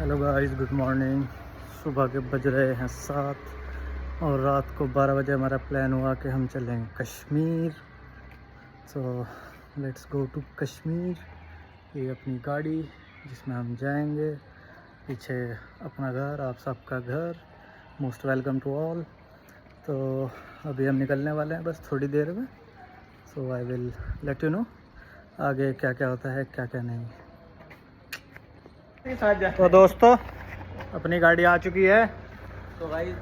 Hello guys, good morning. सुबह के बज रहे हैं 7 और रात को 12 बजे हमारा प्लान हुआ कि हम चलेंगे Kashmir. So let's go to Kashmir. ये अपनी गाड़ी जिसमें हम जाएंगे, पीछे अपना घर, आप सबका घर। Most welcome to all. तो अभी हम निकलने वाले हैं बस थोड़ी देर में। So I will let you know आगे क्या क्या होता है, क्या क्या नहीं। तो दोस्तों, अपनी गाड़ी आ चुकी है। तो भाई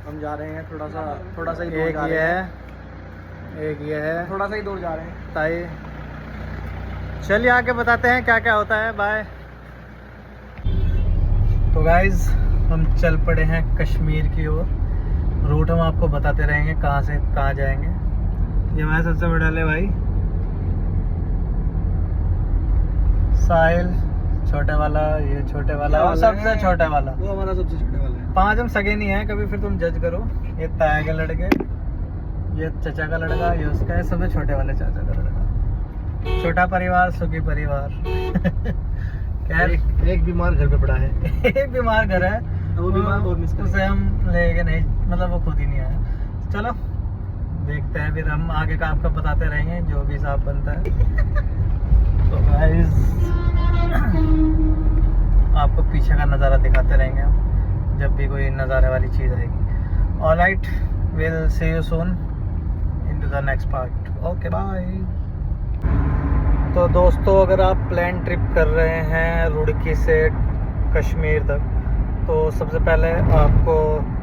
हम जा रहे हैं थोड़ा सा ही दूर एक जा ये रहे है, हैं। एक ये है। थोड़ा सा ही दूर जा रहे हैं। ताई चलिए आके बताते हैं क्या क्या होता है। बाय। तो गाइज हम चल पड़े हैं कश्मीर की ओर। रूट हम आपको बताते रहेंगे कहाँ से कहाँ जाएंगे। ये हमारा सबसे बड़ा ले भाई साहिल, छोटे वाला, ये छोटे वाला और सबसे छोटे वाला। वो हमारा सबसे छोटे वाला है। 5 हम सगे नहीं हैं कभी, फिर तुम जज करो। ये ताया के लड़के, ये चचा का लड़का, ये उसका है, सबसे छोटे वाले चाचा का लड़का। छोटा परिवार सुखी परिवार। खैर एक बीमार घर पे पड़ा है। एक बीमार घर है, वो बीमार बहुत मिस उसे हम लेके नहीं, मतलब वो खुद ही नहीं आया। चलो देखते हैं, फिर हम आगे का आपको बताते रहेंगे जो भी हिसाब बनता है। तो गाइस आपको पीछे का नज़ारा दिखाते रहेंगे हम जब भी कोई नज़ारे वाली चीज़ आएगी। Alright, will see you soon in to the next part. Okay bye. तो दोस्तों, अगर आप प्लान ट्रिप कर रहे हैं रुड़की से कश्मीर तक, तो सबसे पहले आपको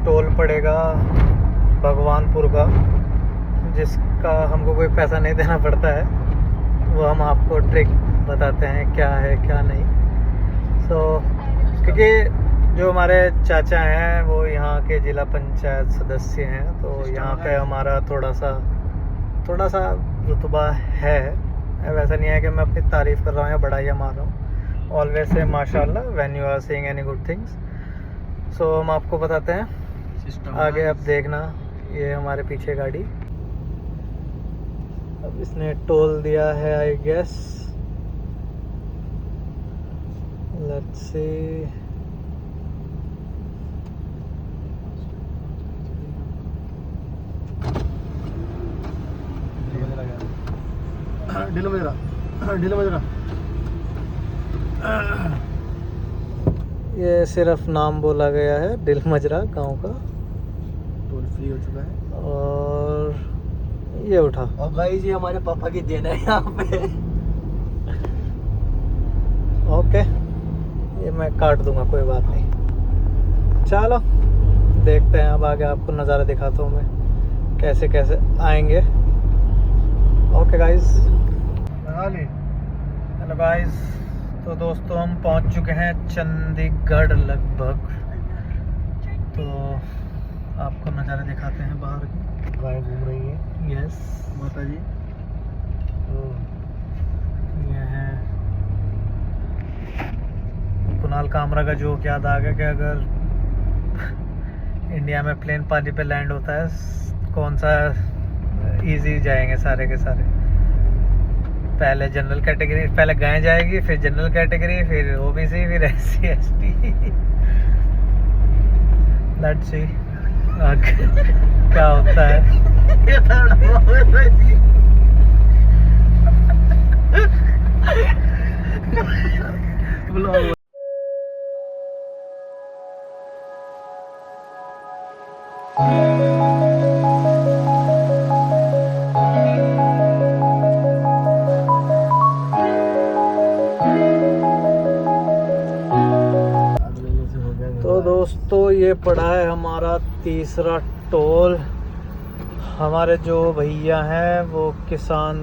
टोल पड़ेगा भगवानपुर का, जिसका हमको कोई पैसा नहीं देना पड़ता है। वो हम आपको ट्रिक बताते हैं क्या है क्या नहीं। क्योंकि जो हमारे चाचा हैं वो यहाँ के जिला पंचायत सदस्य हैं, तो यहाँ पे हमारा थोड़ा सा रुतबा है। वैसा नहीं है कि मैं अपनी तारीफ़ कर रहा हूँ या बढ़ाइयाँ मार रहा हूँ। ऑलवेज से माशाल्लाह when you are seeing any good things. So हम आपको बताते हैं आगे। अब देखना, ये हमारे पीछे गाड़ी, अब इसने टोल दिया है आई गेस। Let's see. ढीलो मजरा। ये सिर्फ नाम बोला गया है, दिल मजरा गांव का। टोल फ्री हो चुका है और ये उठा। और गाइस ये हमारे पापा की देन है यहाँ पे। ओके, ये मैं काट दूंगा, कोई बात नहीं। चलो देखते हैं, अब आगे आपको नज़ारा दिखाता हूँ मैं कैसे कैसे आएंगे। Okay guys. Hello guys. तो दोस्तों, हम पहुँच चुके हैं चंडीगढ़ लगभग। तो आपको नज़ारा दिखाते हैं बाहर की। गाय घूम रही है। यस माता जी। ये है कुणाल कामरा का जोक याद आ गया कि अगर इंडिया में प्लेन पानी पे लैंड होता है, कौन सा इजी जाएंगे सारे के सारे। पहले जनरल कैटेगरी, पहले गाय जाएगी, फिर जनरल कैटेगरी, फिर ओबीसी, फिर एससी एसटी। लेट्स सी क्या होता है। तो दोस्तों, ये पड़ा है हमारा तीसरा टोल। हमारे जो भैया हैं वो किसान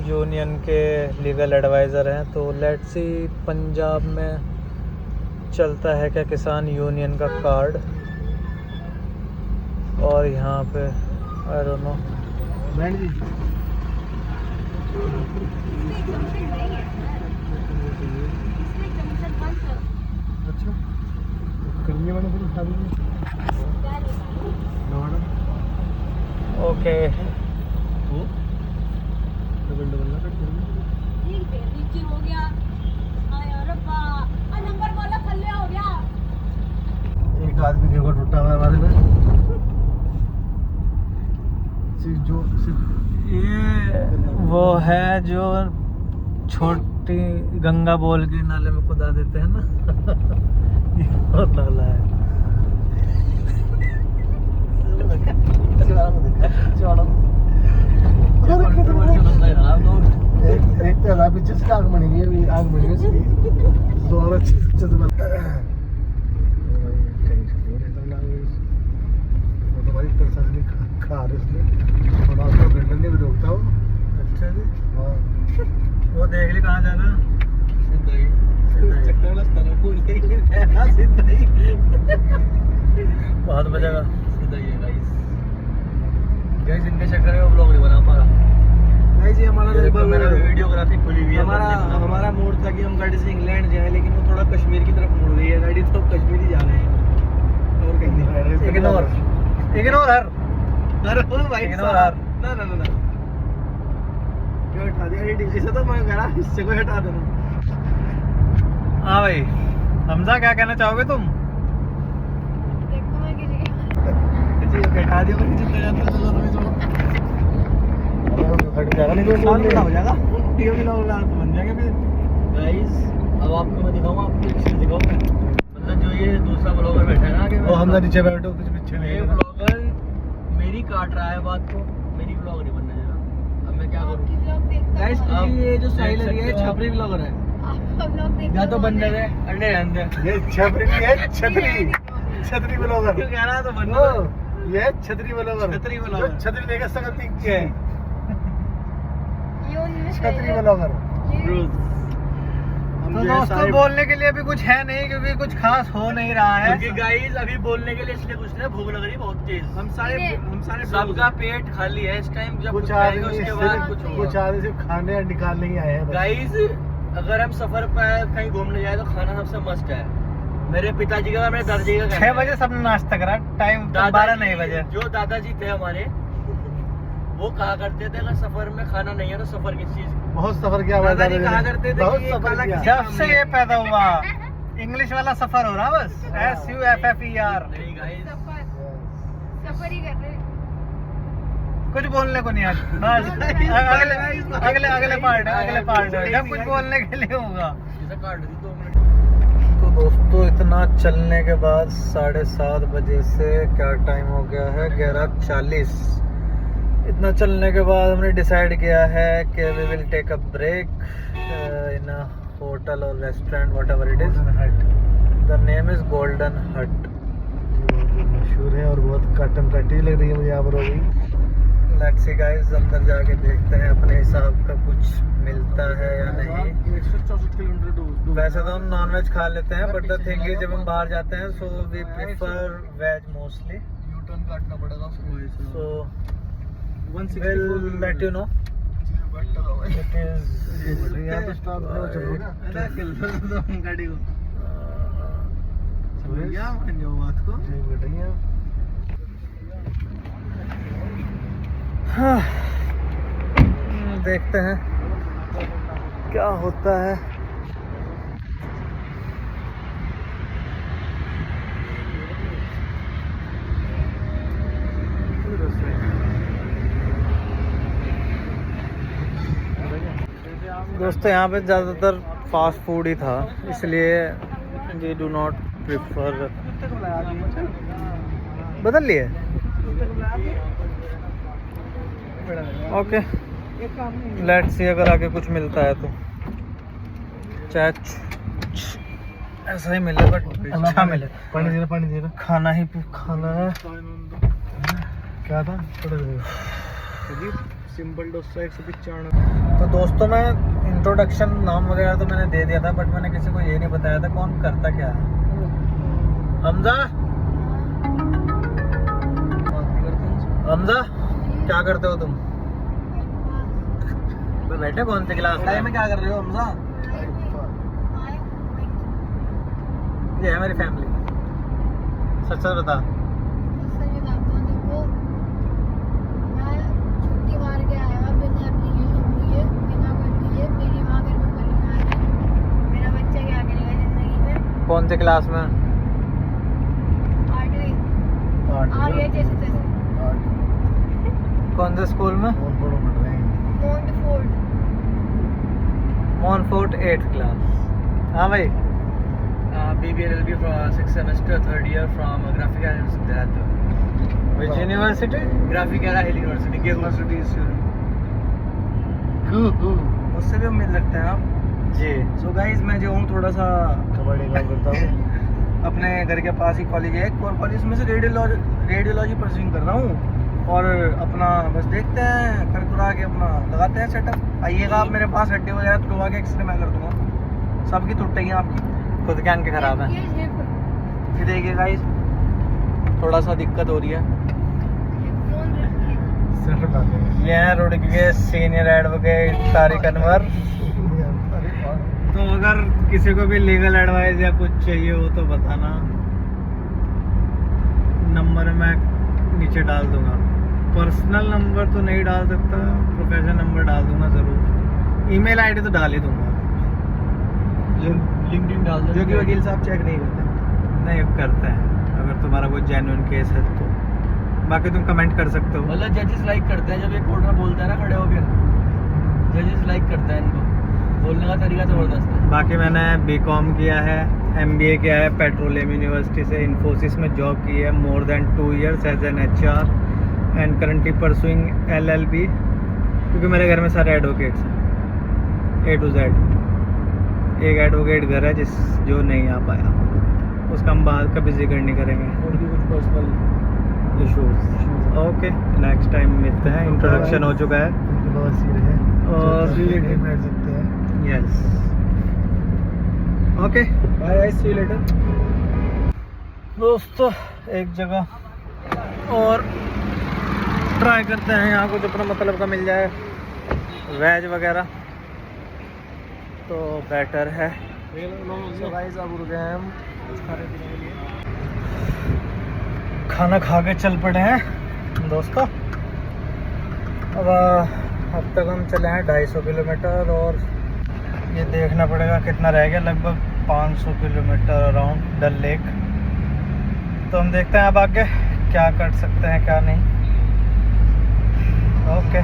यूनियन के लीगल एडवाइज़र हैं। तो लेट्स सी पंजाब में चलता है क्या किसान यूनियन का कार्ड, और यहाँ पे आई डोंट नो। ओके नीचे हो गया। नंबर वाला थल्ले हो वो है जो छोटी गंगा बोल के नाले में खुदा देते हैं ना। ये और नाला है। एक तो पीछे से आग बनी हुई है, आग बनी है इसकी दो और अच्छे से बनता है। खा रहे इसमें थोड़ा सा ब्लेंडर नहीं भी रोकता हो। अच्छा जी, हाँ वो देख ली कहाँ जाना। बहुत बजेगा। गाइस इनके चक्कर में व्लॉग नहीं बना पा रहा। गाइस ये हमारा मेरा वीडियोग्राफी खुली हुई है। हमारा मूड था कि हम गाड़ी से इंग्लैंड जाए, लेकिन वो थोड़ा कश्मीर की तरफ मुड़ रही है गाड़ी, तो कश्मीर ही जा रहे हैं और कहीं नहीं जा रहे। इग्नोर हर अरे ओ भाई इग्नोर हर। ना क्यों हटा दिया? इसे तो मैं कह रहा हिस्से को हटा देना। हाँ भाई, हमजा क्या कहना चाहोगे तुम? देखो मैं किसी हटा दिया मैं जितना जाता चलो तुम्हें छोड़ो। हट जाएगा नहीं तो साल बड़ा हो जाएगा। टीओ भी लोग तो बन जाएंगे फिर। गाइस अब आपको मैं दिखाऊंगा, आपको एक चीज दिखाऊंगा। मतलब जो ये दूसरा ब्लॉगर बैठा है ना आगे, वो हमने नीचे बैठो कुछ पीछे ये नहीं। ब्लॉगर मेरी काट रहा है बात को, मेरी ब्लॉग नहीं बनने दे रहा। अब मैं क्या करूं? आपकी ब्लॉग देखता गाइस हूँ। आप ये जो देख स्टाइल है सकते ये हो छपरी ब्लॉगर है। आपका ब्लॉग देखता या तो हूँ बंदर मैं। है अंडे अंदर। ये छपरी नहीं है, छतरी ब्लॉगर। क्यों कह रहा तो ओ, बंदर ये छतरी ब्लॉगर। छतरी ब्लॉगर। जो छतरी लेकर सकल दिख है। ये उनमें से छतरी है। ब्लॉगर। ये तो दोस्तों बोलने के लिए अभी कुछ है नहीं, क्योंकि कुछ खास हो नहीं रहा है। क्योंकि गाइस अभी बोलने के लिए इसलिए कुछ नहीं, भूख लग रही है बहुत तेज। हम सारे सबका पेट खाली है इस टाइम, जब कुछ कुछ खाएंगे आदमी उसके बाद कुछ कुछ होगा। आदमी सिर्फ खाने और निकालने ही आए हैं बस। गाइस अगर हम सफर पे कहीं घूमने जाए तो खाना सबसे मस्त है। मेरे पिताजी का, मेरे दादाजी का 6 बजे सबने नाश्ता करा, टाइम 12 नहीं बजे। जो दादाजी थे हमारे, वो कहा करते थे अगर सफर में खाना नहीं है तो सफर किस चीज। बहुत सफर किया हमारे दादाजी दादाजी कहा ने। करते थे बहुत कि ये सफर काला किया। किसी जब से ये पैदा हुआ इंग्लिश वाला सफर हो रहा बस। SUFFER। नहीं गाइस, सफर ही कर रहे हैं। कुछ बोलने को नहीं आज। बस अगले पार्ट है जब कुछ बोलने के लिए होगा। जैसे काट दी 2 मिनट। तो दोस्तों इतना चलने के बाद 7:30 बजे से क्या टाइम हो गया है 11:40। इतना चलने के बाद हमने डिसाइड किया है कि we will take a break in a hotel और restaurant whatever it is. The name is Golden Hut. मशहूर है और बहुत कटम कटी लग रही है मुझे यहाँ पर होगी। लेट्स सी गाइस, अंदर जाके देखते हैं अपने हिसाब का कुछ मिलता है या नहीं। 164 किलोमीटर दूर। वैसे तो हम नॉन वेज खा लेते हैं, बट द थिंग इज जब हम बाहर जाते हैं so we prefer veg mostly. U turn काटना पड़ेगा उसको। सो 164 we'll let you know. It is यहाँ पे स्टॉप हो चलो ना। गाड़ी को भैया मान जाओ बात को। बेटियाँ देखते हैं क्या होता है। दोस्तों यहाँ पे ज़्यादातर फास्ट फूड ही था, इसलिए वी डू नॉट प्रिफर। बदल लिए ओके, लेट्स सी अगर आगे कुछ मिलता है तो। चाहे ऐसा ही मिले बट अच्छा मिले। पानी दे रहा। खाना ही खाना है। क्या था? सिंपल डोसा 195। तो दोस्तों मैं इंट्रोडक्शन नाम वगैरह तो मैंने दे दिया था, बट मैंने किसी को ये नहीं बताया था कौन करता क्या है। हमजा, हमजा क्या करते हो तुम? बैठे कौन सी क्लास में क्या कर रहे हो हमजा? ये है मेरी फैमिली। सच सच बता। सच बताता हूँ, देखो मैं छुट्टी मार के आया बिना एप्लीकेशन लिए, बिना कर दिए। मेरी माँ घर में परेशान है। मेरा बच्चा क्या करेगा जिंदगी में? कौन सी क्लास में? 8वीं आ गया जैसे तैसे। कौन से स्कूल में? बहुत बड़ो पढ़ रहे हैं। Montford 8th class. हाँ भाई, BBLLB from 6th semester 3rd year from Graphic Design। Which university? Graphic hill university के यूनिवर्सिटी उससे भी उम्मीद रखते हैं आप। जी। सो गाइस, मैं जो हूँ थोड़ा सा कबड्डी काम करता हूँ। अपने घर के पास ही कॉलेज है और कॉलेज में से रेडियोलॉजी परस्यूइंग कर रहा हूँ और अपना बस देखते हैं, कर कुरा के अपना लगाते हैं सेटअप। आइएगा आप मेरे पास, हड्डी वगैरह तुड़वा के एक्सरे मैं कर दूंगा। सबकी टूटेंगी आपकी, खुद के आंखें खराब है। ये देखिए गाइस, थोड़ा सा दिक्कत हो रही है। ये है रुड़की के सीनियर एडवोकेट तारिक अनवर। तो अगर किसी को भी लीगल एडवाइस या कुछ चाहिए हो तो बताना, नंबर मैं नीचे डाल दूंगा। पर्सनल नंबर तो नहीं डाल सकता, प्रोफेशनल नंबर डाल दूंगा ज़रूर। ईमेल आईडी तो डाल ही दूंगा, लिंक्डइन डाल दो, जो कि वकील साहब चेक नहीं करते। नहीं करते हैं अगर तुम्हारा कोई जेन्युइन केस है तो। बाकी तुम कमेंट कर सकते हो। मतलब जजेस लाइक करते हैं जब ये कोर्ट में बोलता है ना खड़े होकर, जजेस लाइक करते हैं इनको, बोलने का तरीका ज़बरदस्त है। बाकी मैंने बीकॉम किया है, एमबीए किया है पेट्रोलियम यूनिवर्सिटी से, इन्फोसिस में जॉब की है more than 2 years as an HR and currently pursuing LLB, क्योंकि मेरे घर में सारे एडवोकेट्स हैं A to Z। एक एडवोकेट घर है जो नहीं आ पाया, उसका हम बात कभी जिक्र नहीं करेंगे। उनकी कुछ personal issues. Okay, next time मिलते हैं। इंट्रोडक्शन हो चुका है और yes, okay bye, see you later. दोस्तों, एक जगह और ट्राई करते हैं, यहाँ कुछ अपना मतलब का मिल जाए, वेज वगैरह तो बेटर है। सो गाइस, अब रुके हैं हम कुछ खाने पीने के लिए। खाना खा के चल पड़े हैं दोस्तों। अब तक हम चले हैं 250 किलोमीटर और ये देखना पड़ेगा कितना रह गया, लगभग 500 किलोमीटर अराउंड डल लेक। तो हम देखते हैं अब आगे क्या कर सकते हैं क्या नहीं। ओके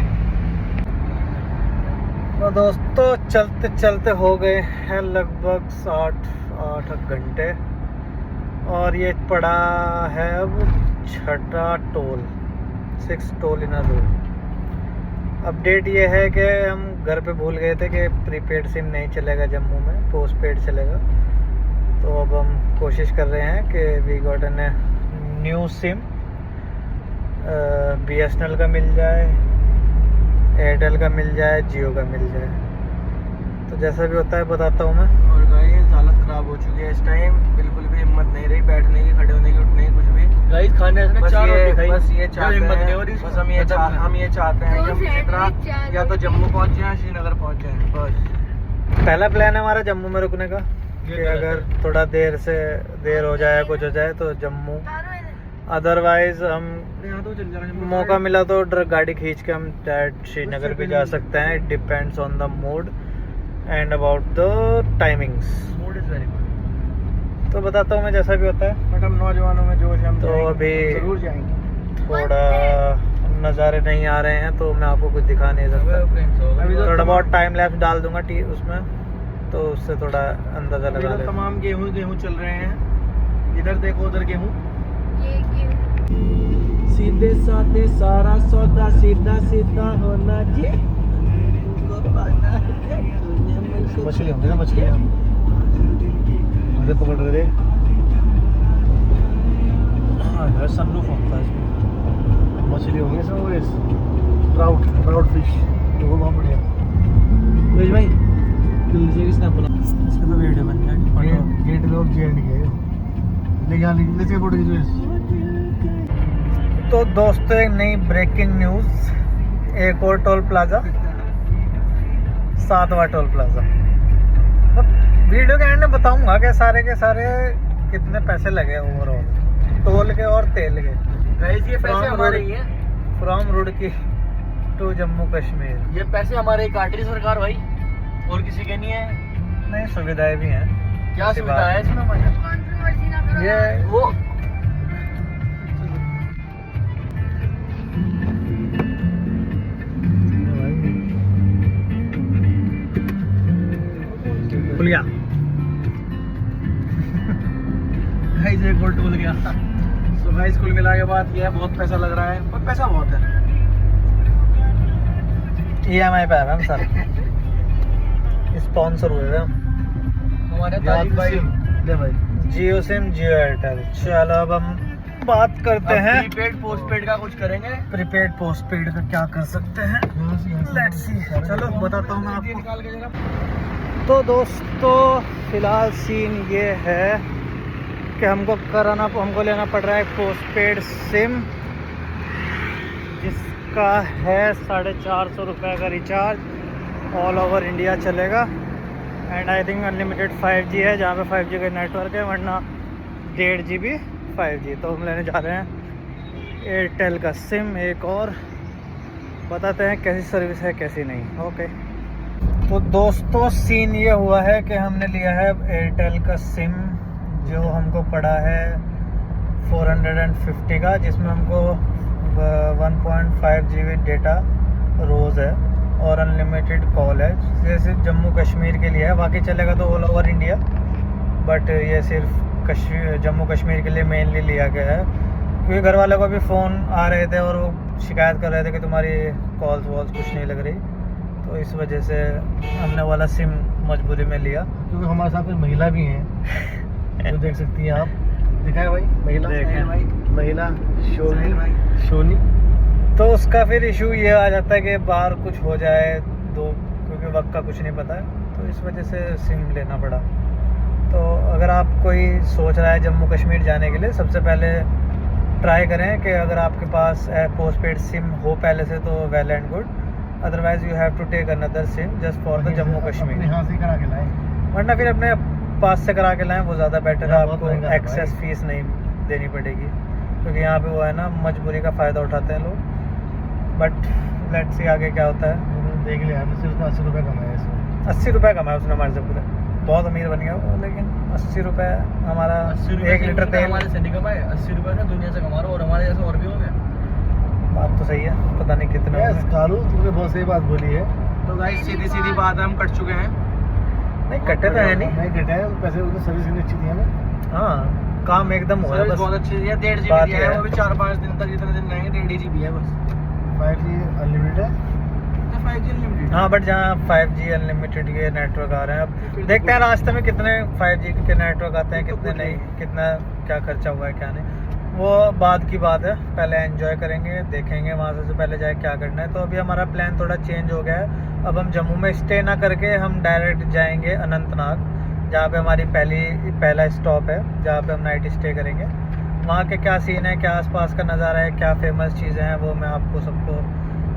तो दोस्तों, चलते चलते हो गए हैं लगभग 8 घंटे और ये पड़ा है अब 6ठा टोल, 6 टोल इन अ रो। अपडेट ये है कि हम घर पे भूल गए थे कि प्रीपेड सिम नहीं चलेगा जम्मू में, पोस्ट पेड चलेगा। तो अब हम कोशिश कर रहे हैं कि we got an new SIM, BSNL का मिल जाए, एयरटेल का मिल जाए, जियो का मिल जाए। तो जैसा भी होता है बताता हूँ मैं। और गाइस, हालत खराब हो चुकी है इस टाइम, बिल्कुल भी हिम्मत नहीं रही बैठने की, खड़े होने की, उठने की, कुछ भी। गाइस खाने से बस 4 रोटी खाई, बस ये चाहते हिम्मत नहीं हो हैं, रही। बस हम ये चाहते हैं कि हम किसी तरह या तो जम्मू पहुंच जाएं, श्रीनगर पहुंच जाएं, बस। पहला प्लान है हमारा जम्मू में रुकने का, कि अगर थोड़ा देर हो जाए, कुछ हो जाए तो जम्मू। अदरवाइज हम यहाँ तो चल जाएंगे, मौका मिला तो गाड़ी खींच के हम डायरेक्ट श्रीनगर भी जा सकते हैं। It depends on the mood and about the timings. Mood is very good. तो बताता हूँ मैं जैसा भी होता है। बट हम नौजवानों में जोश है, हम तो जाएंगे, अभी जरूर जाएंगे। थोड़ा नज़ारे नहीं आ रहे हैं तो मैं आपको कुछ दिखा नहीं सकता। अभी तो थोड़ा बहुत टाइम लैप्स डाल दूंगा उसमें, तो उससे थोड़ा अंदाज़ा अभी लगा तो लेना। तमाम गेहूं चल रहे हैं, इधर देखो उधर गेहूं। सीधे साधे सारा सौदा सीधा सीधा होना जी। मछली होंगे ना, मछली मुझे पकड़ रहे थे। हाँ, सनरूफ होता है इसमें। मछली होंगे सब, ट्राउट फिश, वो बहुत बढ़िया। भेज भाई, तुलसी किसने अपना इसका तो वीडियो बन जाएगी। गेट और जेंड के लेके फोटो खींचो। तो दोस्तों, एक नई ब्रेकिंग न्यूज़, एक और टोल प्लाजा, 7वां टोल प्लाजा। अब वीडियो के एंड में बताऊंगा कि सारे के सारे कितने पैसे लगे ओवरऑल, टोल के और तेल के। गाइस ये पैसे हमारे ही हैं, फ्रॉम रुड़की टू जम्मू कश्मीर। ये पैसे हमारे ही काट रही सरकार भाई, और किसी के नहीं है। नई सुविधाएं भी हैं। क्या ऐसी सुविधा बात है इसमें हमारे? कंट्रोवर्सी ना करो। ये वो गया। गाइस एक और टूल गया। सो गाइस कुल मिला के बात ये है, बहुत पैसा लग रहा है, पर पैसा बहुत है। EMI पे आए हम सर, स्पॉन्सर हुए हम। हमारे याद तारिक भाई ले भाई। जियो सिम, जियो एयरटेल। चलो अब हम बात करते हैं प्रीपेड पोस्टपेड का कुछ करेंगे। प्रीपेड पोस्टपेड का क्या कर सकते हैं। लेट्स सी, चलो बताता हूँ मैं आपको। निकाल के जरा। तो दोस्तों फिलहाल सीन ये है कि हमको लेना पड़ रहा है पोस्टपेड सिम, जिसका है 450 रुपये का रिचार्ज। ऑल ओवर इंडिया चलेगा and I think unlimited 5G है, जहाँ पे 5G का नेटवर्क है, वरना 1.5 GB 5G। तो हम लेने जा रहे हैं एयरटेल का सिम एक और, बताते हैं कैसी सर्विस है कैसी नहीं। ओके तो दोस्तों सीन ये हुआ है कि हमने लिया है एयरटेल का सिम, जो हमको पड़ा है 450 का, जिसमें हमको 1.5 GB डेटा रोज़ है और अनलिमिटेड कॉल है। ये सिर्फ जम्मू कश्मीर के लिए है, बाकी चलेगा तो ऑल ओवर इंडिया, बट ये सिर्फ जम्मू कश्मीर के लिए मेनली लिया गया है, क्योंकि घर वालों को भी फ़ोन आ रहे थे और वो शिकायत कर रहे थे कि तुम्हारी कॉल्स वॉल्स कुछ नहीं लग रही, तो इस वजह से हमने वाला सिम मजबूरी में लिया। क्योंकि हमारे साथ में महिला भी हैं, तो देख सकती हैं आप। दिखा है भाई महिला, देखें भाई महिला शोनी। तो उसका फिर इशू ये आ जाता है कि बाहर कुछ हो जाए तो, क्योंकि वक्त का कुछ नहीं पता है, तो इस वजह से सिम लेना पड़ा। तो अगर आप कोई सोच रहा है जम्मू कश्मीर जाने के लिए, सबसे पहले ट्राई करें कि अगर आपके पास पोस्टपेड सिम हो पहले से तो well and good, otherwise you have to take another SIM just for the Jammu Kashmir. यहाँ से करा के लाए, वरना फिर अपने पास से करा के लाएँ, वो ज़्यादा बेटर है, बहुत आपको महंगा है एक्सेस फीस नहीं देनी पड़ेगी, क्योंकि यहाँ पे वो है ना मजबूरी का फ़ायदा उठाते हैं लोग। बट लेट्स सी आगे क्या होता है। देख लिया हमने, सिर्फ 80 रुपये कमाए इसमें। 80 रुपये कमाया उसने हमारे से पूरे, बहुत अमीर बन गया वो, लेकिन 80 रुपये हमारा 1 लीटर तेल। हमारे से नहीं कमाए 80 रुपए का, दुनिया से कमा रहा और हमारे जैसे और भी हो गया। बात तो सही है, पता नहीं कितना यस कालू, तुमने बहुत सही बात बोली है। तो गाइस सीधी बात है, हम कट चुके हैं। नहीं कटे तो है नहीं, नहीं कटे हैं पैसे, उनकी सर्विस इतनी अच्छी दी हमें। हाँ काम एकदम हुआ है, सर्विस बस बहुत अच्छी है। 1.5 बात GB दिया है। है, वो भी 4-5 दिन तक, जितने दिन रहेंगे 1.5 GB है बस। 5G अनलिमिटेड है। 5G unlimited. हाँ, बट जहाँ 5G अनलिमिटेड के नेटवर्क आ रहे हैं, अब देखते हैं रास्ते में कितने 5G के नेटवर्क आते हैं, कितने नहीं, कितना क्या खर्चा हुआ है क्या नहीं, वो बाद की बात है। पहले एंजॉय करेंगे, देखेंगे वहाँ से पहले जाए क्या करना है। तो अभी हमारा प्लान थोड़ा चेंज हो गया है, अब हम जम्मू में स्टे ना करके हम डायरेक्ट जाएंगे अनंतनाग, जहाँ पे हमारी पहला स्टॉप है, जहाँ पे हम नाइट स्टे करेंगे। वहाँ के क्या सीन है, क्या आसपास का नज़ारा है, क्या फेमस चीज़ें हैं, वो मैं आपको सबको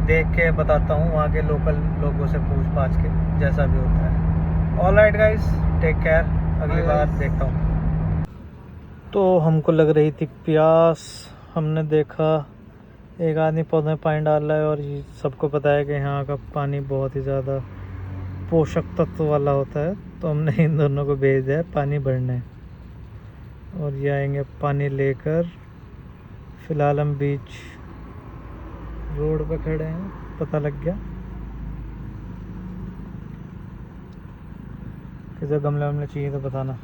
देख के बताता हूँ, वहाँ के लोकल लोगों से पूछ पाछ के, जैसा भी होता है। All right guys, take care, अगली बार देखता हूँ। तो हमको लग रही थी प्यास, हमने देखा एक आदमी पौधे में पानी डाल रहा है, और ये सबको पता है कि यहाँ का पानी बहुत ही ज़्यादा पोषक तत्व वाला होता है, तो हमने इन दोनों को भेज दिया है पानी भरने, और ये आएंगे पानी लेकर। फ़िलहाल हम बीच रोड पे खड़े हैं, पता लग गया कि जो गमले वमले चाहिए तो बताना।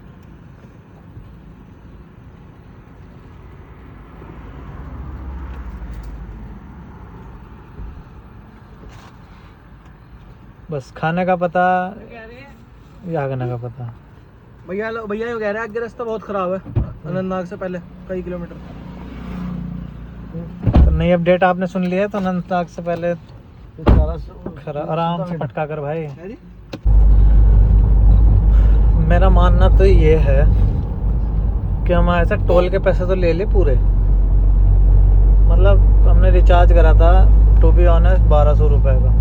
बस खाने का पता या खाने का पता। भैया ये कह रहे हैं आगे रास्ता बहुत खराब है अनंतनाग से पहले कई किलोमीटर। तो नई अपडेट आपने सुन लिया है, तो अनंतनाग से पहले आराम से भटका कर भाई। मेरा मानना तो ये है कि हम ऐसा टोल के पैसे तो ले ले पूरे, मतलब हमने रिचार्ज करा था टू बी ऑनेस्ट 1200 रुपये का,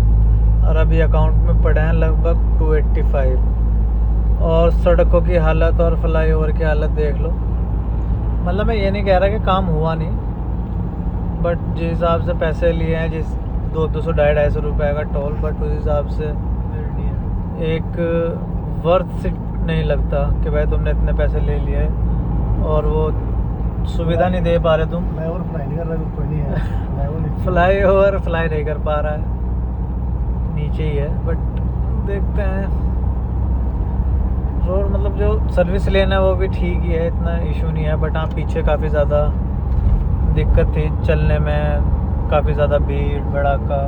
और अभी अकाउंट में पड़े हैं लगभग 285। और सड़कों की हालत और फ्लाईओवर की हालत देख लो। मतलब मैं ये नहीं कह रहा कि काम हुआ नहीं, बट जिस हिसाब से पैसे लिए हैं, जिस 200-250 रुपये का टोल, बट उस हिसाब से एक वर्थ से नहीं लगता कि भाई तुमने इतने पैसे ले लिए और वो सुविधा नहीं दे पा रहे तुम। फ्लाईओवर फ्लाई नहीं कर पा रहा है, नीचे ही है, बट देखते हैं। रोड मतलब जो सर्विस लेन है वो भी ठीक ही है, इतना इशू नहीं है। बट हाँ पीछे काफ़ी ज़्यादा दिक्कत थी चलने में, काफ़ी ज़्यादा भीड़ भड़ाका।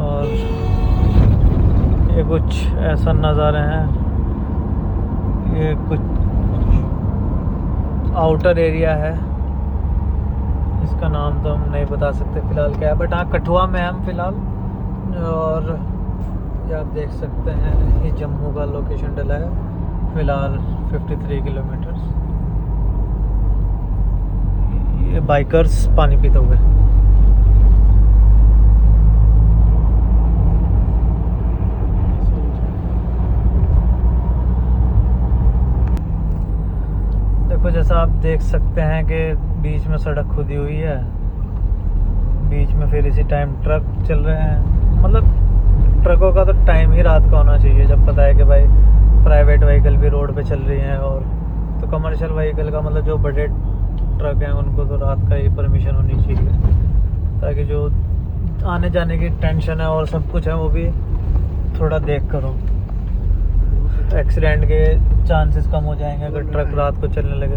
और ये कुछ ऐसा नज़ारे हैं, ये कुछ आउटर एरिया है, इसका नाम तो हम नहीं बता सकते फ़िलहाल क्या है। बट हाँ कठुआ में हम फ़िलहाल, और ये आप देख सकते हैं ये जम्मू का लोकेशन डला है फ़िलहाल 53 किलोमीटर। ये बाइकर्स पानी पीते हुए। देखो जैसा आप देख सकते हैं कि बीच में सड़क खुदी हुई है, बीच में फिर इसी टाइम ट्रक चल रहे हैं। मतलब ट्रकों का तो टाइम ही रात का होना चाहिए, जब पता है कि भाई प्राइवेट व्हीकल भी रोड पे चल रही हैं। और तो कमर्शियल व्हीकल का मतलब जो बड़े ट्रक हैं उनको तो रात का ही परमिशन होनी चाहिए, ताकि जो आने जाने की टेंशन है और सब कुछ है वो भी थोड़ा देख करो। एक्सीडेंट के चांसेस कम हो जाएंगे अगर ट्रक रात को चलने लगे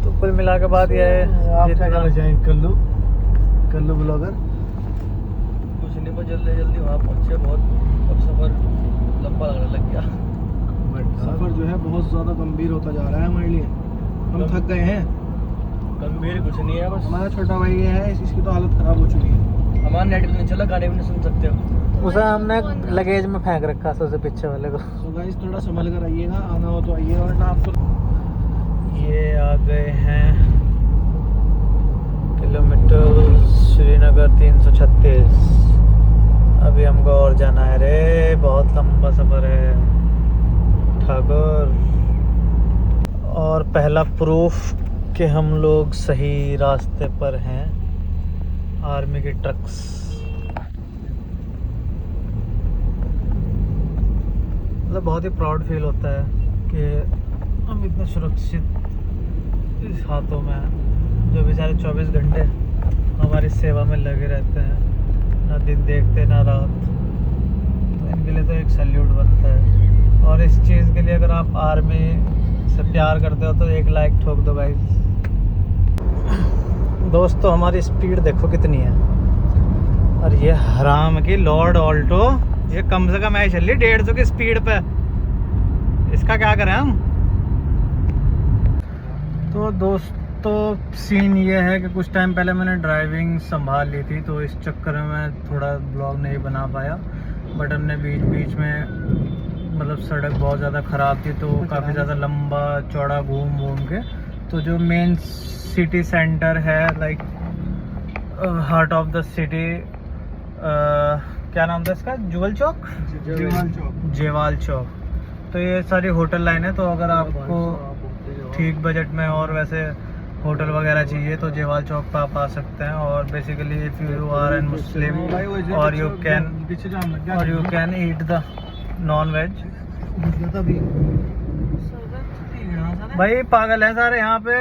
तो कुल मिला के बात यह है। आप क्या कहना चाहेंगे कल्लू ब्लॉगर? कुछ नहीं, बस जल्दी जल्दी वहाँ पहुँचे, बहुत अब सफ़र लंबा लग गया। सफ़र जो है बहुत ज़्यादा गंभीर होता जा रहा है हमारे लिए, हम थक गए हैं। गंभीर कुछ नहीं है, बस हमारा छोटा भाई है, इसकी तो हालत ख़राब हो चुकी है। हमारा नेट भी नहीं चला, गाने भी नहीं सुन सकते हो। उसे हमने लगेज में फेंक रखा सबसे पीछे वाले को। तो गाइस थोड़ा संभल कर आइएगा, आना हो तो आइएगा, वरना आपको। ये आ गए हैं किलोमीटर श्रीनगर 336। अभी हमको और जाना है रे, बहुत लंबा सफ़र है ठाकुर। और पहला प्रूफ कि हम लोग सही रास्ते पर हैं, आर्मी के ट्रक्स। मतलब बहुत ही प्राउड फील होता है कि हम इतने सुरक्षित इस हाथों में हैं, जो बेचारे 24 घंटे हमारी सेवा में लगे रहते हैं, ना दिन देखते ना रात। तो इनके लिए तो एक सैल्यूट बनता है। और इस चीज़ के लिए अगर आप आर्मी से प्यार करते हो तो एक लाइक ठोक दो गाइस। दोस्तों हमारी स्पीड देखो कितनी है, और ये हराम की लॉर्ड ऑल्टो ये कम से कम ऐसे चल रही 150 की स्पीड पे, इसका क्या करें हम। तो दोस्तों सीन ये है कि कुछ टाइम पहले मैंने ड्राइविंग संभाल ली थी, तो इस चक्कर में मैं थोड़ा ब्लॉग नहीं बना पाया। बट हमने बीच बीच में मतलब सड़क बहुत ज़्यादा ख़राब थी, तो काफ़ी ज़्यादा लंबा चौड़ा घूम के, तो जो मेन सिटी सेंटर है like heart of the city, क्या नाम था इसका, जेवाल चौक। तो ये सारी होटल लाइन है, तो अगर आपको ठीक बजट में और वैसे होटल वगैरह चाहिए तो जेवाल चौक पर आप आ सकते हैं। और basically if you are an Muslim और you can eat the non veg. भाई पागल है सारे यहाँ पे,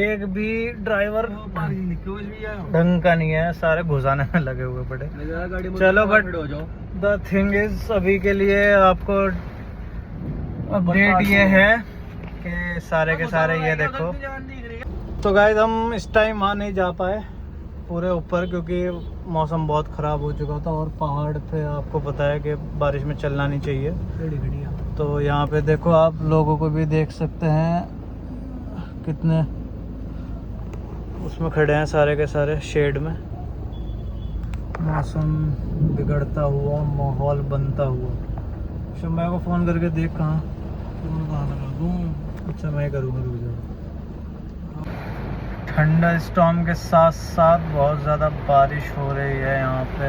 एक भी ड्राइवर ढंग का नहीं है, सारे घुसाने में लगे हुए पड़े। चलो बट द थिंग इज अभी के लिए आपको अपडेट ये है कि सारे के सारे ये देखो। तो गाइस हम इस टाइम वहाँ नहीं जा पाए पूरे ऊपर, क्योंकि मौसम बहुत ख़राब हो चुका था और पहाड़ थे, आपको पता है कि बारिश में चलना नहीं चाहिए। तो यहाँ पे देखो आप लोगों को भी देख सकते हैं कितने उसमें खड़े हैं, सारे के सारे शेड में। मौसम बिगड़ता हुआ, माहौल बनता हुआ। शम्मा को फ़ोन करके देख कहाँ लगा दूँ। अच्छा मैं करूँगा, रुक जाओ। ठंडा स्टॉर्म के साथ साथ बहुत ज़्यादा बारिश हो रही है यहाँ पे।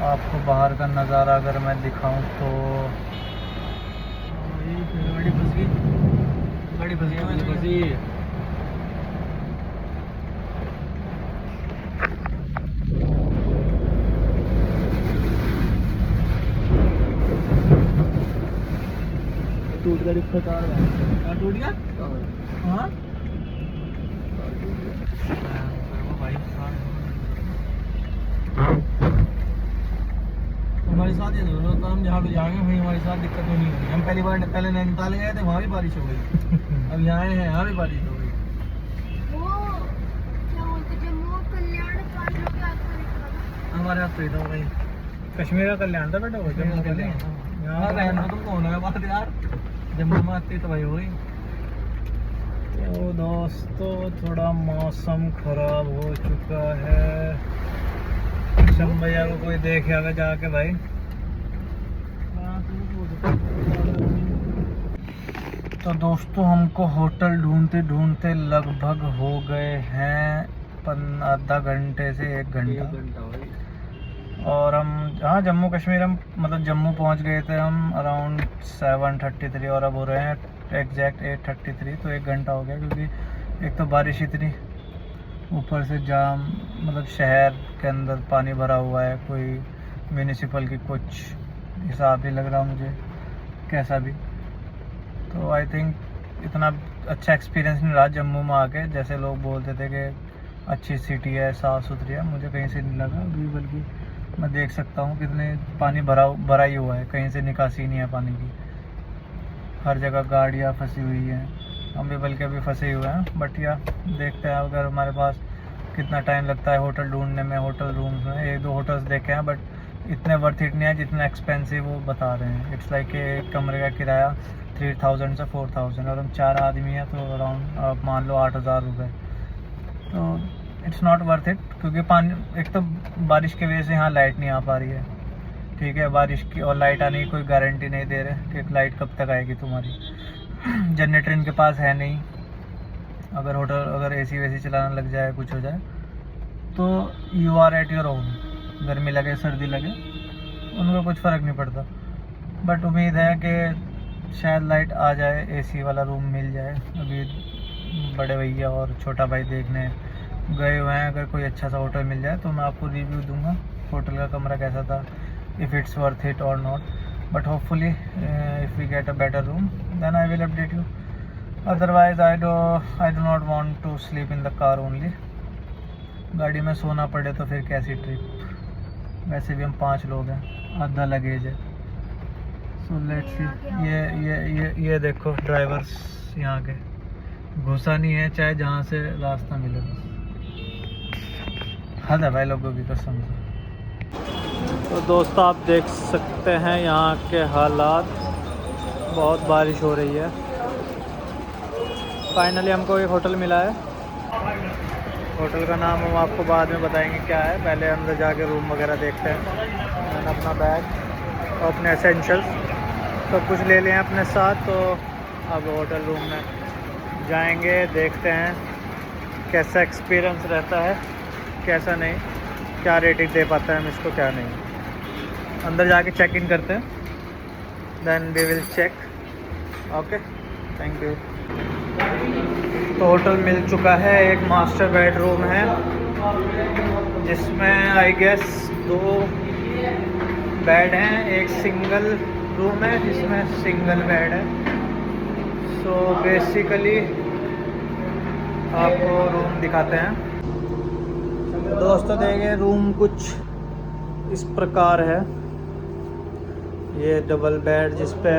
आपको बाहर का नज़ारा अगर मैं दिखाऊं तो गाड़ी फंस गई। टूट गया, टूट गया। हाँ हमारे साथ ये जरूरत तो हम जहाँ पे जाएंगे वहीं हमारे साथ दिक्कत नहीं होगी। हम पहले नैनीताल गए थे, वहाँ भी बारिश हो गई। अब यहाँ आए हैं, यहाँ भी बारिश हो गई। वो क्या बोलते जम्मू कल्याण पार्क के आसपास हमारे हाथ पे था भाई, कश्मीर का कल्याण था बेटा, वो जम्मू के लिए यहाँ रहने दो, तुमको होना है बात यार। जम्मू में आती तो भाई हो गई। तो दोस्तों थोड़ा मौसम खराब हो चुका है। शम भैया को कोई देखेगा जाके भाई। तो दोस्तों हमको होटल ढूंढते ढूंढते लगभग हो गए हैं आधा घंटे से 1 घंटा। और हम हाँ जम्मू कश्मीर हम मतलब जम्मू पहुंच गए थे हम अराउंड 7:33 और अब हो रहे हैं एग्जैक्ट 8:33। तो 1 घंटा हो गया, क्योंकि एक तो बारिश इतनी, ऊपर से जाम, मतलब शहर के अंदर पानी भरा हुआ है। कोई म्यूनिसिपल की कुछ हिसाब नहीं लग रहा मुझे कैसा भी। तो आई थिंक इतना अच्छा एक्सपीरियंस नहीं रहा जम्मू में आके। जैसे लोग बोलते थे कि अच्छी सिटी है, साफ़ सुथरी है, मुझे कहीं से नहीं लगा अभी। बल्कि मैं देख सकता हूँ कितने पानी भरा ही हुआ है, कहीं से निकासी नहीं है पानी की। हर जगह गाड़ियाँ फंसी हुई हैं, हम भी बल्कि अभी फंसे हुए हैं। बट या देखते हैं अगर हमारे पास कितना टाइम लगता है होटल ढूंढने में। होटल रूम्स में 1-2 होटल्स देखे हैं, बट इतने वर्थ इट नहीं है जितना एक्सपेंसिव वो बता रहे हैं। इट्स लाइक एक कमरे का किराया 3000 से 4000, और हम 4 आदमी हैं तो अराउंड आप मान लो 8000 रुपये। तो इट्स नॉट वर्थ इट, क्योंकि पानी एक तो बारिश की वजह से यहाँ लाइट नहीं आ पा रही है। ठीक है, बारिश की और लाइट आने की कोई गारंटी नहीं दे रहे कि लाइट कब तक आएगी तुम्हारी। जनरेटर इनके पास है नहीं। अगर एसी वेसी चलाना लग जाए, कुछ हो जाए, तो you are at your own. गर्मी लगे सर्दी लगे उनको कुछ फ़र्क नहीं पड़ता। बट उम्मीद है कि शायद लाइट आ जाए, एसी वाला रूम मिल जाए। अभी बड़े भैया और छोटा भाई देखने गए हुए हैं। अगर कोई अच्छा सा होटल मिल जाए तो मैं आपको रिव्यू दूंगा होटल का कमरा कैसा था, इफ़ इट्स वर्थ इट और not. But hopefully if we get a better room then I will update you. Otherwise I do not want to sleep in the car only. गाड़ी में सोना पड़े तो फिर कैसी ट्रिप। वैसे भी हम 5 लोग हैं, आधा लगेज है। So let's see. ये देखो ड्राइवर्स यहाँ के, घुसा नहीं है चाहे जहाँ से रास्ता मिले। हद है भाई लोगों की कसम से। तो दोस्तों आप देख सकते हैं यहाँ के हालात, बहुत बारिश हो रही है। फाइनली हमको एक होटल मिला है। होटल का नाम हम आपको बाद में बताएंगे क्या है। पहले अंदर जाके रूम वगैरह देखते हैं। मैंने अपना बैग और अपने एसेंशियल्स सब कुछ ले लिए हैं अपने साथ। तो अब होटल रूम में जाएंगे, देखते हैं कैसा एक्सपीरियंस रहता है, कैसा नहीं, क्या रेटिंग दे पाता है हम इसको, क्या नहीं। अंदर जाके चेक इन करते हैं, then we will check. Okay, thank you. तो होटल मिल चुका है। एक मास्टर बेडरूम है जिसमें आई गेस 2 बेड हैं। एक सिंगल रूम है जिसमें सिंगल बेड है। सो बेसिकली आपको रूम दिखाते हैं। दोस्तों देखिए रूम कुछ इस प्रकार है। ये डबल बेड जिस पे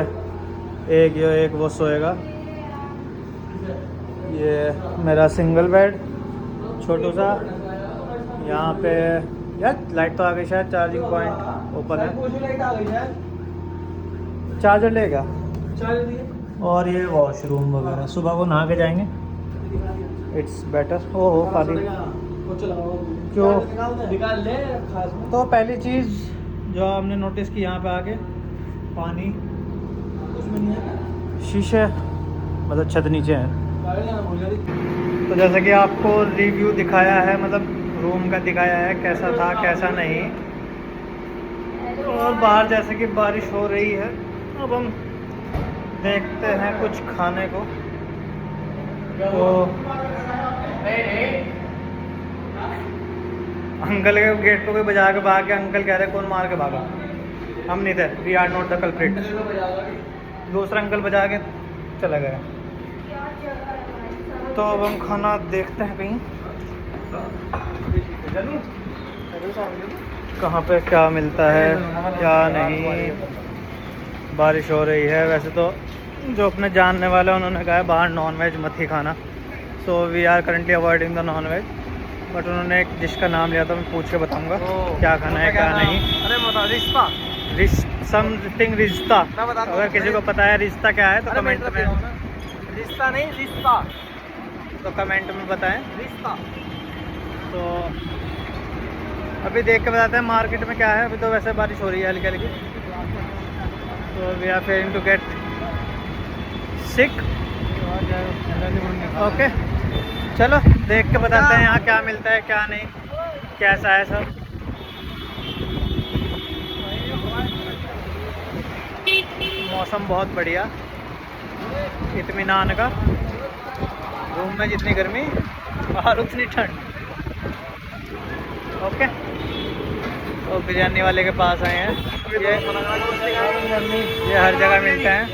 एक वो सोएगा। ये मेरा सिंगल बेड छोटू सा। यहाँ पे यार लाइट तो आ गई, शायद चार्जिंग पॉइंट ओपन है, चार्जर लेगा। और ये वॉशरूम वगैरह, सुबह को नहा के जाएंगे, इट्स बेटर। ओहो पानी क्यों। तो पहली चीज़ जो हमने नोटिस की यहाँ पे आके, पानी शीशे मतलब छत नीचे है। तो जैसे कि आपको रिव्यू दिखाया है, मतलब रूम का दिखाया है कैसा था कैसा नहीं। और बाहर जैसे कि बारिश हो रही है। अब हम देखते हैं कुछ खाने को। तो अंकल के गेट पे कोई बजा के भाग के, अंकल कह रहे कौन मार के भागा। हम नहीं थे, we are not the culprit. दूसरा अंकल बजा के चला गया। तो अब हम खाना देखते हैं कहीं। कहाँ पे क्या मिलता है क्या नहीं। बारिश हो रही है। वैसे तो जो अपने जानने वाले हैं उन्होंने कहा है बाहर नॉन वेज मत ही खाना। So we are currently avoiding the non veg. But उन्होंने एक डिश का नाम लिया था, मैं पूछ के बताऊंगा क्या खाना है क्या नहीं। अरे बता रिश्ता समथिंग रिश्ता। मैं बताता हूँ। अगर किसी को पता है रिश्ता क्या है तो अरे कमेंट में रिश्ता नहीं रिश्ता बताएं। रिश्ता तो अभी देख के बताते हैं मार्केट में क्या है। अभी तो वैसे बारिश हो रही है हल्की हल्की। तो we are fearing to get sick. Okay चलो देख के बताते हैं यहाँ क्या मिलता है क्या नहीं, कैसा है सब। मौसम बहुत बढ़िया, इत्मीनान का। रूम में जितनी गर्मी बाहर उतनी ठंड। ओके तो बिरयानी वाले के पास आए हैं। ये हर जगह मिलते हैं।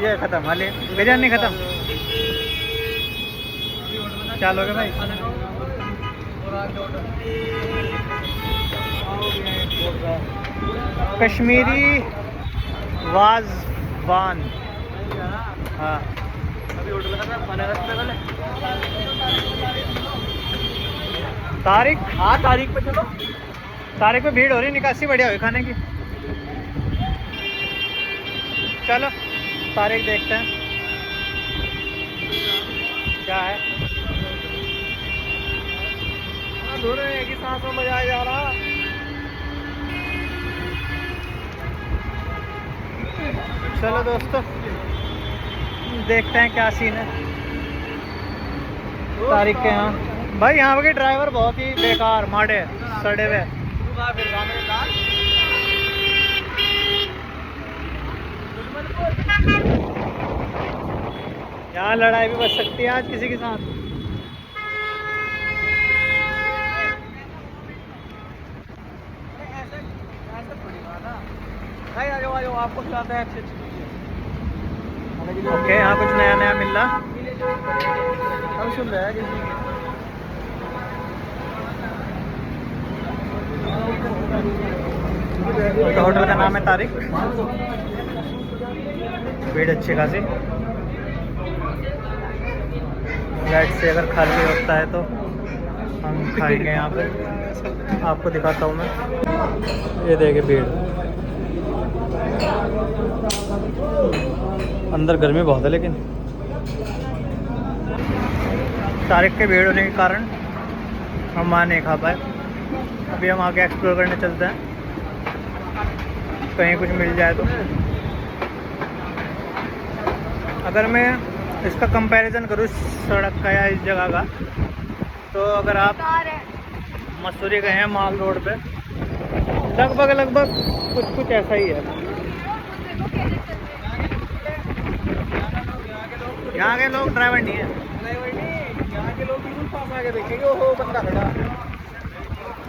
ये ख़त्म हाली बिरयानी ख़त्म। क्या लोगे भाई? कश्मीरी वाज़वान। हाँ तारीख। हाँ तारीख पे चलो। तारीख पे भीड़ हो रही, निकासी बढ़िया हुई खाने की। चलो तारीख देखते हैं क्या है। दोनों एक ही सांस में मजा आ जा रहा। चलो दोस्तों देखते हैं क्या सीन है तारीख के यहाँ। भाई यहाँ के ड्राइवर बहुत ही बेकार माड़े सड़े हुए। यहाँ लड़ाई भी बच सकती है आज किसी के साथ। आ जाओ आपको खिलाते हैं अच्छी ओके यहाँ कुछ नया नया मिल रहा। हम सुन रहे हैं तो होटल का नाम है तारीख। भीड़ अच्छी खासी। लाइट से अगर खाली होता है तो हम खाएंगे यहाँ पे। आपको दिखाता हूँ मैं। ये देखिए भीड़। अंदर गर्मी बहुत है लेकिन तारीख के भीड़ होने के कारण हम वहाँ नहीं खा पाए। अभी हम आगे एक्सप्लोर करने चलते हैं, कहीं कुछ मिल जाए तो। अगर मैं इसका कंपैरिजन करूँ सड़क का या इस जगह का, तो अगर आप मसूरी गए हैं माल रोड पे, लगभग कुछ ऐसा ही है। यहाँ के लोग ड्राइवर नहीं है। यहाँ के लोग बिल्कुल पास आके देखेंगे वो बंदा खड़ा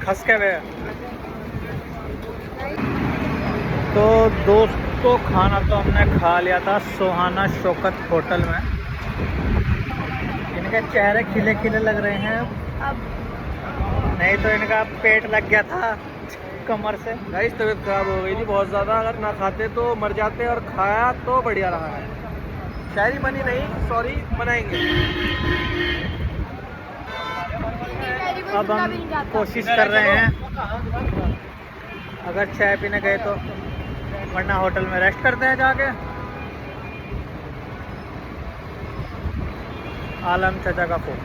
खस के हुए। तो दोस्तों खाना तो हमने खा लिया था सुहाना शौकत होटल में। इनके चेहरे खिले खिले लग रहे हैं अब, नहीं तो इनका पेट लग गया था कमर से। गाइस तबीयत खराब हो गई थी बहुत ज़्यादा। अगर ना खाते तो मर जाते और खाया तो बढ़िया रहा है। शायरी बनी नहीं, सॉरी बनाएंगे। अब हम कोशिश कर रहे हैं अगर चाय पीने गए तो, वरना होटल में रेस्ट करते हैं जाके। आलम चाचा का फोन।